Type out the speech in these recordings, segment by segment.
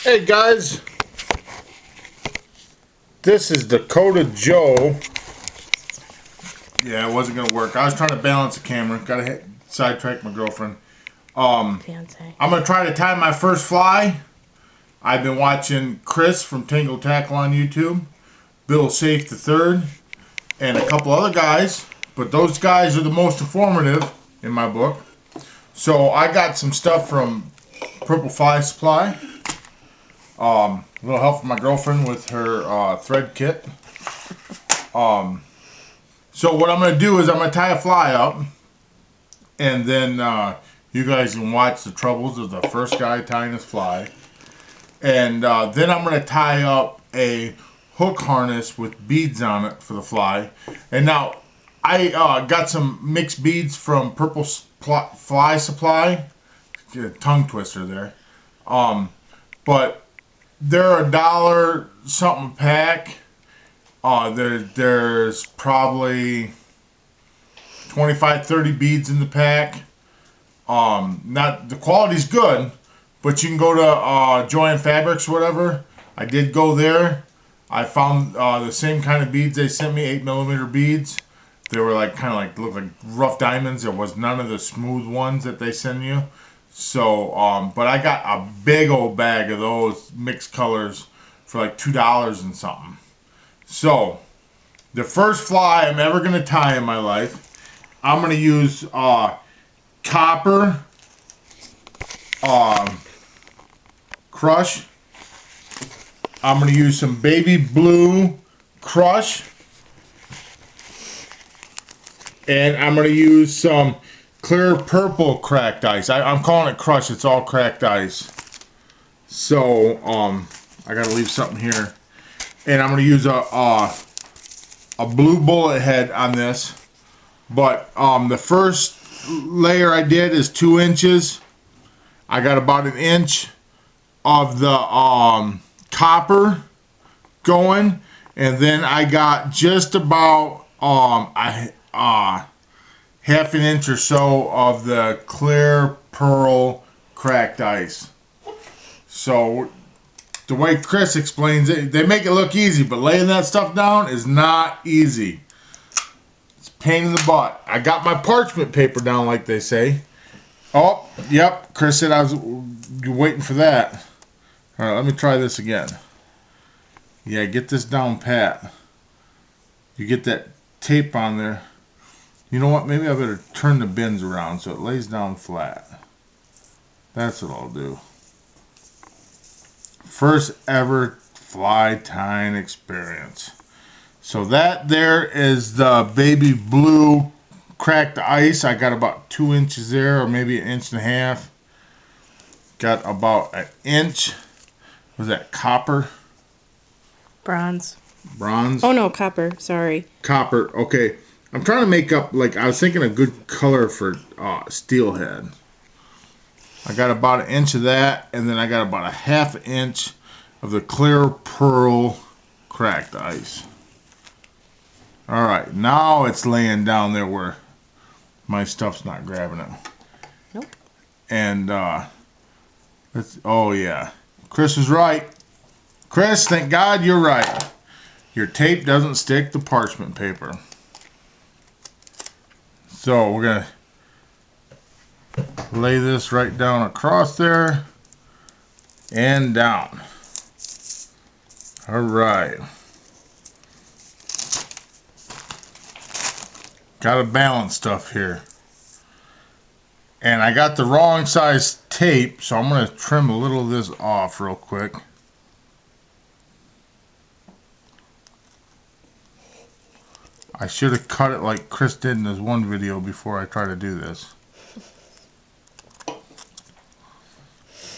Hey guys, this is Dakota Joe. Yeah, it wasn't gonna work. I was trying to balance the camera. Gotta hit sidetrack my girlfriend. Fiance. I'm gonna try to tie my first fly. I've been watching Chris from Tangle Tackle on YouTube, Bill Safe the Third, and a couple other guys. But those guys are the most informative in my book. So I got some stuff from Purple Fly Supply. A little help from my girlfriend with her thread kit. So what I'm going to do is I'm going to tie a fly up, and then you guys can watch the troubles of the first guy tying his fly. And then I'm going to tie up a hook harness with beads on it for the fly. And now I got some mixed beads from Purple Fly Supply. Tongue twister there. But they're $1 something a pack. There's probably 25-30 beads in the pack. Not the quality's good, but you can go to Joann Fabrics or whatever. I did go there. I found the same kind of beads they sent me, 8mm beads. They were like kind of like looked like rough diamonds. There was none of the smooth ones that they send you. So, but I got a big old bag of those mixed colors for like $2 and something. So, the first fly I'm ever going to tie in my life, I'm going to use copper crush. I'm going to use some baby blue crush. And I'm going to use some clear purple cracked ice. I'm calling it crush. It's all cracked ice. So, I got to leave something here. And I'm going to use a blue bullet head on this. But the first layer I did is 2 inches. I got about 1 inch of the copper going. And then I got just about half an inch or so of the clear pearl cracked ice. So the way Chris explains it, they make it look easy, but laying that stuff down is not easy. It's a pain in the butt. I got my parchment paper down like they say. Oh, yep, Chris said you're waiting for that. All right, let me try this again. Yeah, get this down pat. You get that tape on there. You know what? Maybe I better turn the bins around so it lays down flat. That's what I'll do. First ever fly tying experience. So that there is the baby blue cracked ice. I got about 2 inches there, or maybe 1.5 inches. Got about 1 inch. Was that copper? Bronze. Bronze? Oh no, copper. Sorry. Copper. Okay. I'm trying to make up, like, I was thinking a good color for steelhead. I got about 1 inch of that, and then I got about 1/2 inch of the clear pearl cracked ice. Alright, now it's laying down there where my stuff's not grabbing it. Nope. And, oh yeah. Chris is right. Chris, thank God you're right. Your tape doesn't stick to parchment paper. So we're going to lay this right down across there and down. All right. Got to balance stuff here. And I got the wrong size tape, so I'm going to trim a little of this off real quick. I should have cut it like Chris did in his one video before I try to do this.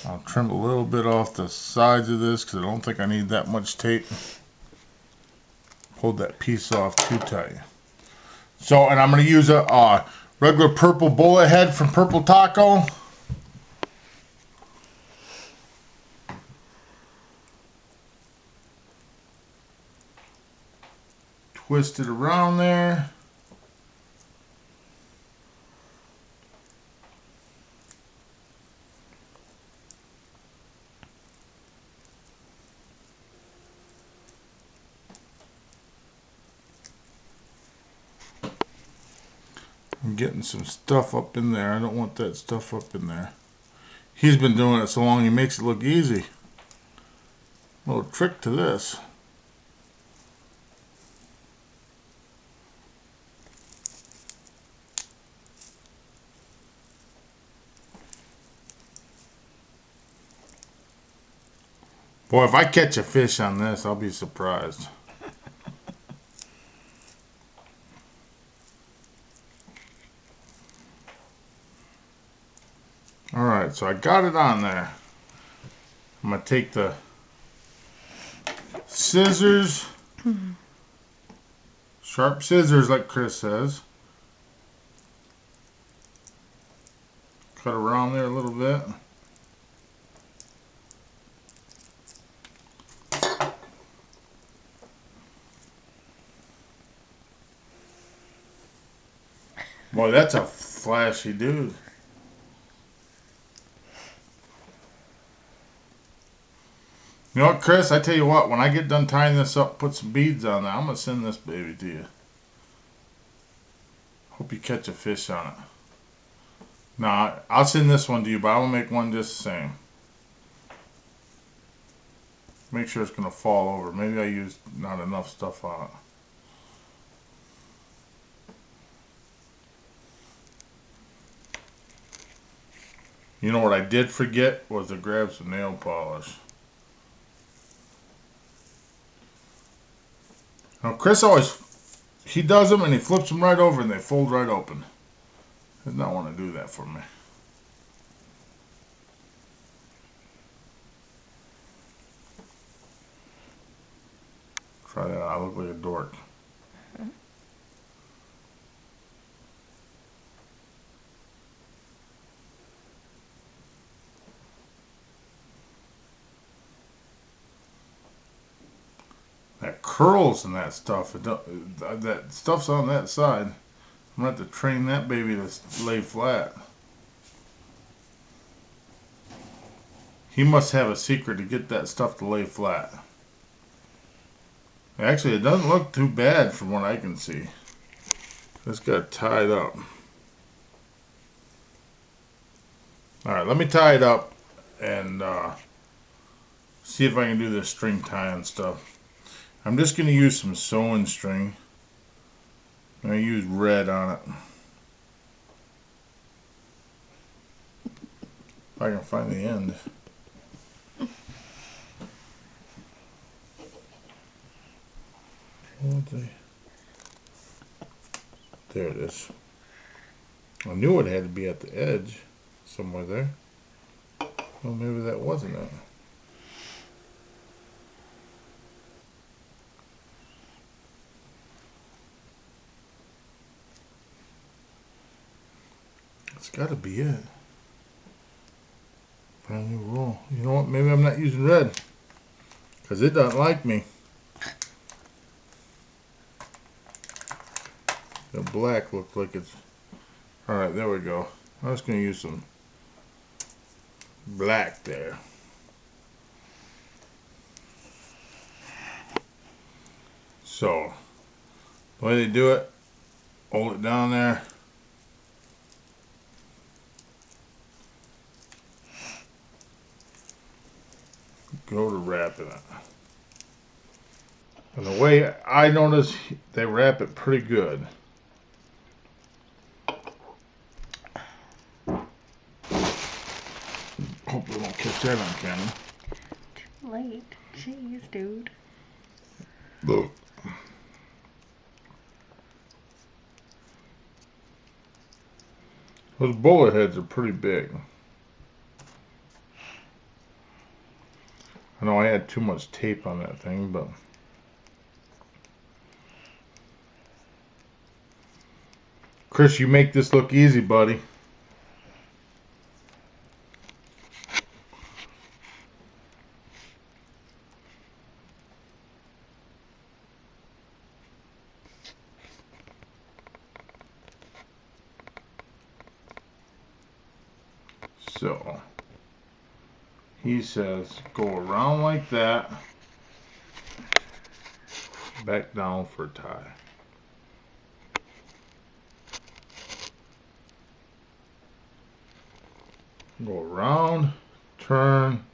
I'll trim a little bit off the sides of this because I don't think I need that much tape. Pulled that piece off too tight. So, and I'm going to use a regular purple bullet head from Purple Taco. Twist it around there. getting some stuff up in there. I don't want that stuff up in there. He's been doing it so long he makes it look easy. A little trick to this. Boy, if I catch a fish on this, I'll be surprised. Alright, so I got it on there. I'm going to take the scissors, sharp scissors like Chris says. Cut around there a little bit. Boy, that's a flashy dude. You know what, Chris? I tell you what, when I get done tying this up, put some beads on there. I'm going to send this baby to you. Hope you catch a fish on it. Nah, I'll send this one to you, but I will make one just the same. Make sure it's going to fall over. Maybe I used not enough stuff on it. You know what I did forget was to grab some nail polish. Now Chris he does them and he flips them right over and they fold right open. Does not want to do that for me. Try that out. I look like a dork. That curls and that stuff. That stuff's on that side. I'm going to have to train that baby to lay flat. He must have a secret to get that stuff to lay flat. Actually, it doesn't look too bad from what I can see. Just got it tied up. Alright, let me tie it up and see if I can do this string tying stuff. I'm just going to use some sewing string. I'm going to use red on it. If I can find the end. There it is. I knew it had to be at the edge somewhere there. Well, maybe that wasn't it. It's got to be it. Brand new roll. You know what? Maybe I'm not using red. Because it doesn't like me. The black looks like it's... Alright, there we go. I'm just going to use some black there. So, the way they do it, hold it down there. Go to wrapping it. And the way I notice, they wrap it pretty good. Hopefully won't catch that on camera. Too late. Jeez, dude. Look. Those bullet heads are pretty big. I know I had too much tape on that thing, but... Chris, you make this look easy, buddy. So, he says, go around like that, back down for a tie. Go around, turn.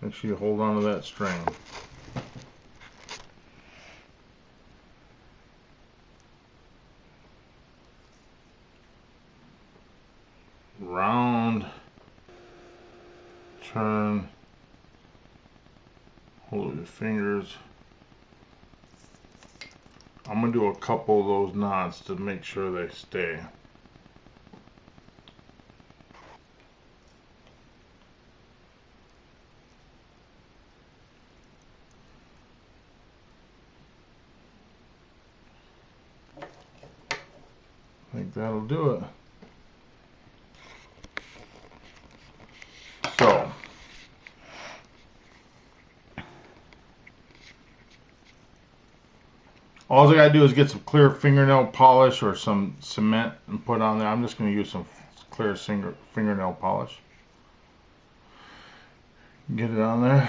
Make sure you hold on to that string. Round, turn, hold your fingers. I'm going to do a couple of those knots to make sure they stay. I think that'll do it. So, all I gotta do is get some clear fingernail polish or some cement and put on there. I'm just gonna use some clear fingernail polish. Get it on there.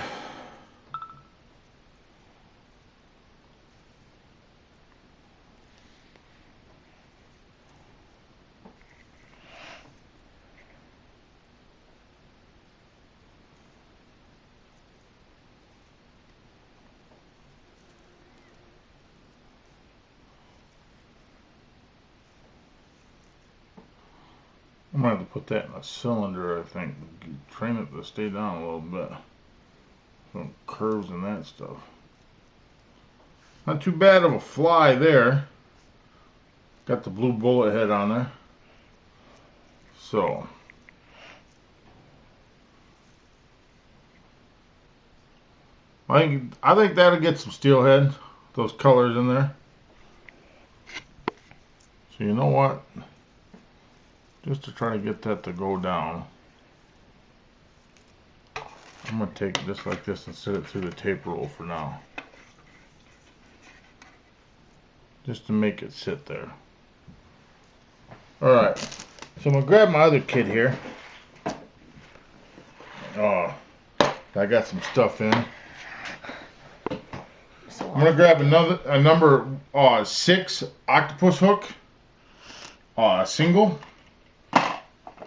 I'm gonna have to put that in a cylinder, I think. Train it to stay down a little bit. Some curves and that stuff. Not too bad of a fly there. Got the blue bullet head on there. So, I think that'll get some steelhead, those colors in there. So you know what? Just to try to get that to go down, I'm going to take it just like this and set it through the tape roll for now. Just to make it sit there. Alright, so I'm going to grab my other kit here. I got some stuff in. I'm going to grab a number 6 octopus hook, single.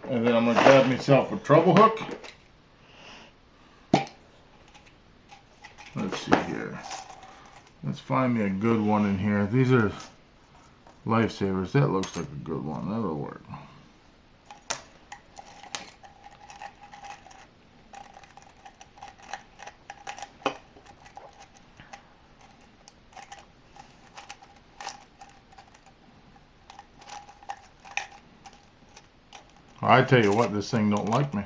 And then I'm going to grab myself a treble hook. Let's see here. Let's find me a good one in here. These are lifesavers. That looks like a good one. That'll work. I tell you what, this thing don't like me.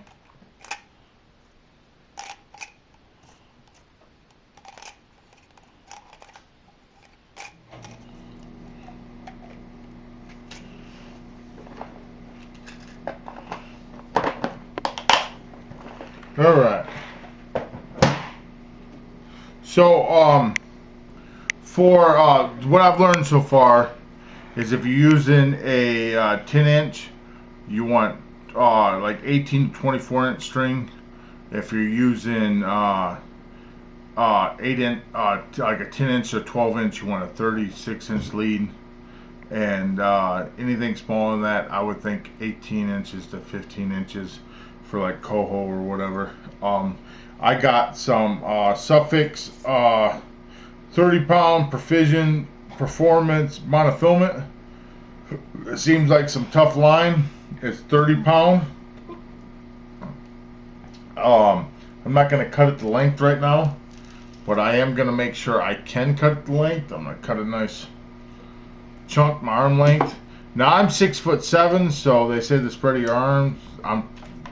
Alright. So, for what I've learned so far is if you're using a 10-inch, you want like 18 to 24-inch string. If you're using 8-inch, like a 10-inch or 12-inch, you want a 36-inch lead. And anything smaller than that, I would think 18 inches to 15 inches for like coho or whatever. I got some Suffix 30-pound Precision Performance monofilament. It seems like some tough line. It's 30-pound. I'm not going to cut it to length right now, but I am going to make sure I can cut it to length. I'm going to cut a nice chunk, my arm length. Now I'm 6'7", so they say the spread of your arms, I'm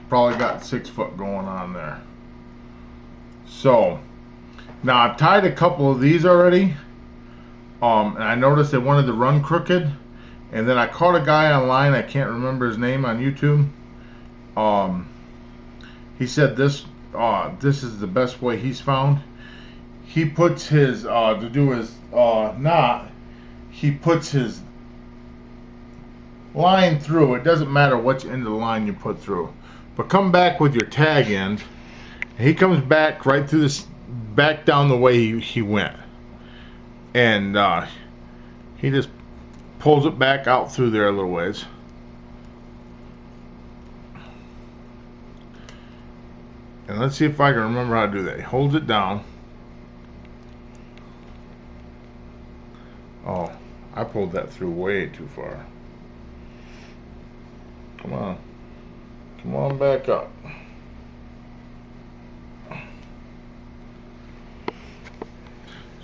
probably got 6 foot going on there. So now I've tied a couple of these already, and I noticed they wanted to run crooked, and then I caught a guy online, I can't remember his name, on YouTube. He said this is the best way he's found. He puts his to do his knot, he puts his line through. It doesn't matter which end of the line you put through, but come back with your tag end. He comes back right through this, back down the way he went, and he just pulls it back out through there a little ways, And let's see if I can remember how to do that. He holds it down. Oh, I pulled that through way too far. Come on. Come on back up.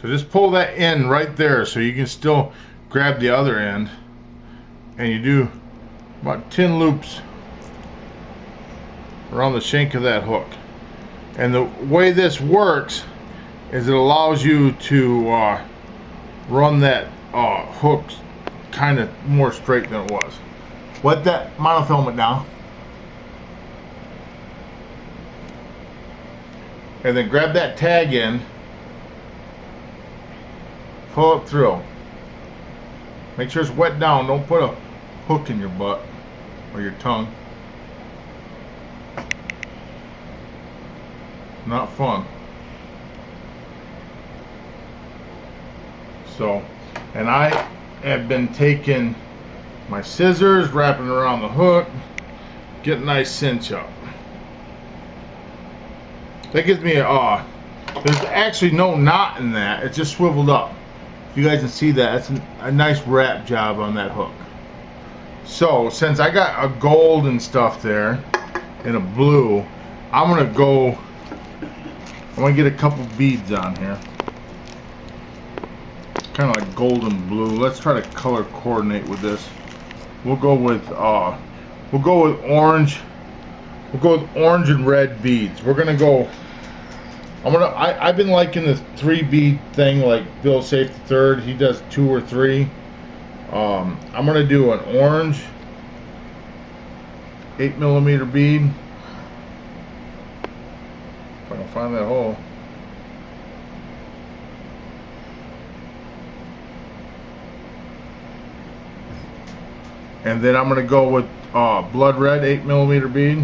So just pull that in right there so you can still grab the other end. And you do about 10 loops around the shank of that hook. And the way this works is it allows you to run that hook kind of more straight than it was. Let that monofilament down. And then grab that tag end. Pull it through. Make sure it's wet down. Don't put a hook in your butt or your tongue. Not fun. So, and I have been taking my scissors, wrapping it around the hook, get a nice cinch up. That gives me a, there's actually no knot in that, it's just swiveled up. If you guys can see that, it's a nice wrap job on that hook. So, since I got a gold and stuff there, and a blue, I'm gonna get a couple beads on here. Kind of like gold and blue. Let's try to color coordinate with this. We'll go with orange. We'll go with orange and red beads. We're gonna go. I've been liking the 3 bead thing, like Bill Safe the Third. He does 2 or 3. I'm gonna do an orange 8mm bead. If I can find that hole. And then I'm gonna go with blood red 8mm bead.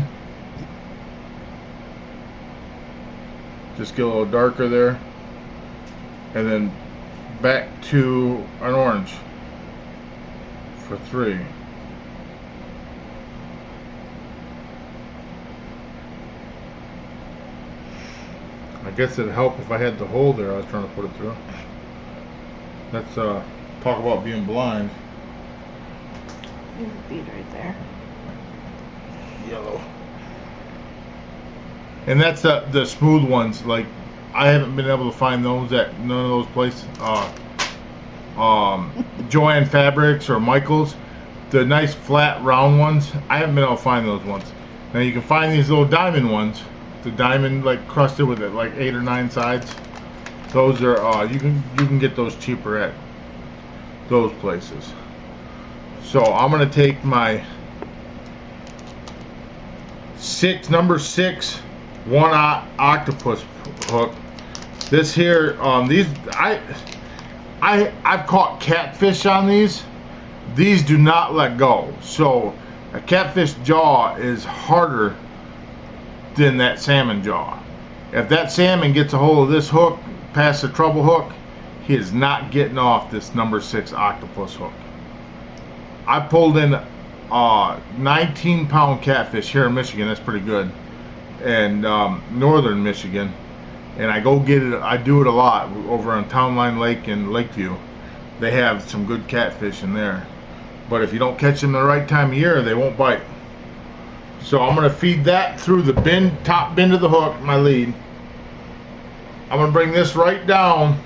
Just get a little darker there. And then back to an orange for 3. I guess it'd help if I had the hole there I was trying to put it through. That's talk about being blind. There's a bead right there. Yellow. And that's the smooth ones. Like, I haven't been able to find those at none of those places. Joanne Fabrics or Michaels. The nice flat round ones, I haven't been able to find those ones. Now you can find these little diamond ones. The diamond like crusted with it, like 8 or 9 sides. Those are you can get those cheaper at those places. So I'm gonna take my number 6 1 octopus hook. This here, I've caught catfish on these. These do not let go. So a catfish jaw is harder than that salmon jaw. If that salmon gets a hold of this hook past the treble hook, he is not getting off this number 6 octopus hook. I pulled in 19-pound catfish here in Michigan. That's pretty good. And northern Michigan, and I go get it. I do it a lot over on Town Line Lake in Lakeview. They have some good catfish in there, but if you don't catch them the right time of year, they won't bite. So I'm gonna feed that through the top bend of the hook, my lead. I'm gonna bring this right down.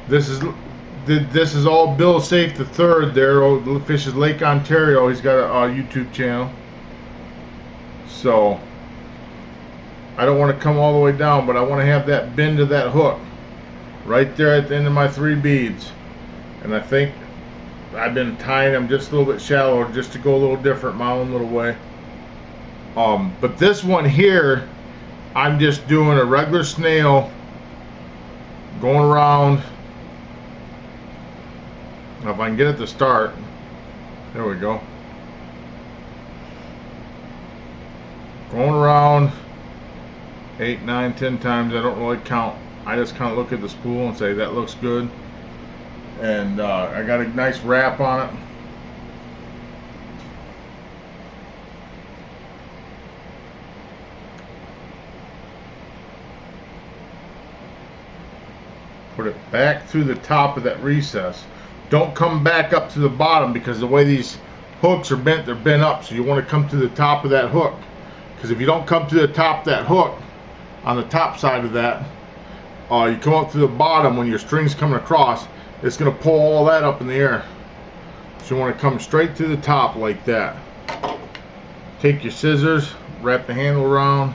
This is all Bill Safe the Third there. Old Fishes Lake Ontario. He's got a YouTube channel. So I don't want to come all the way down, but I want to have that bend of that hook right there at the end of my 3 beads. And I think I've been tying them just a little bit shallower just to go a little different my own little way. But this one here, I'm just doing a regular snail going around. If I can get it to start, there we go. Going around 8, 9, 10 times. I don't really count. I just kind of look at the spool and say that looks good. And I got a nice wrap on it. Put it back through the top of that recess. Don't come back up to the bottom, because the way these hooks are bent, they're bent up. So you want to come to the top of that hook. Because if you don't come to the top of that hook, on the top side of that, you come up to the bottom when your string's coming across, it's going to pull all that up in the air. So you want to come straight to the top like that. Take your scissors, wrap the handle around,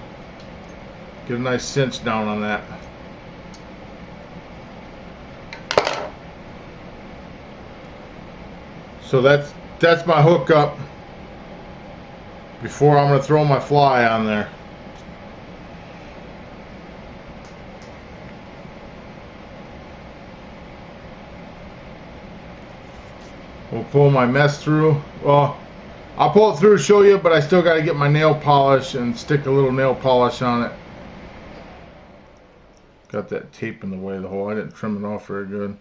get a nice cinch down on that. So that's my hook up before I'm going to throw my fly on there. We'll pull my mess through. Well, I'll pull it through to show you, but I still got to get my nail polish and stick a little nail polish on it. Got that tape in the way of the hole. I didn't trim it off very good.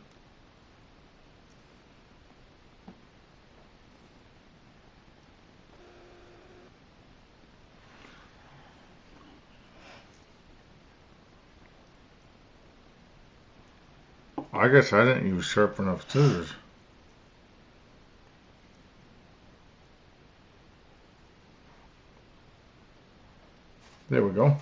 I guess I didn't use sharp enough scissors. There we go.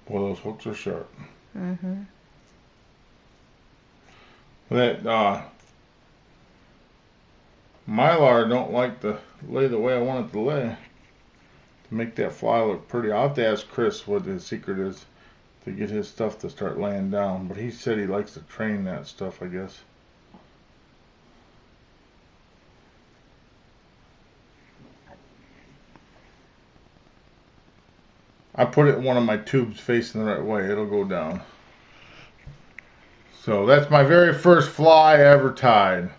Boy, those hooks are sharp. Mm-hmm. That Mylar don't like to lay the way I want it to lay. To make that fly look pretty. I'll have to ask Chris what his secret is to get his stuff to start laying down. But he said he likes to train that stuff, I guess. I put it in one of my tubes facing the right way. It'll go down. So that's my very first fly I ever tied.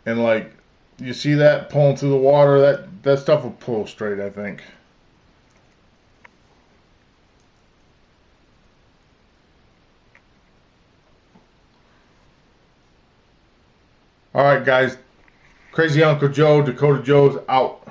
And like, you see that pulling through the water? That stuff will pull straight, I think. Alright guys, Crazy Uncle Joe, Dakota Joe's out.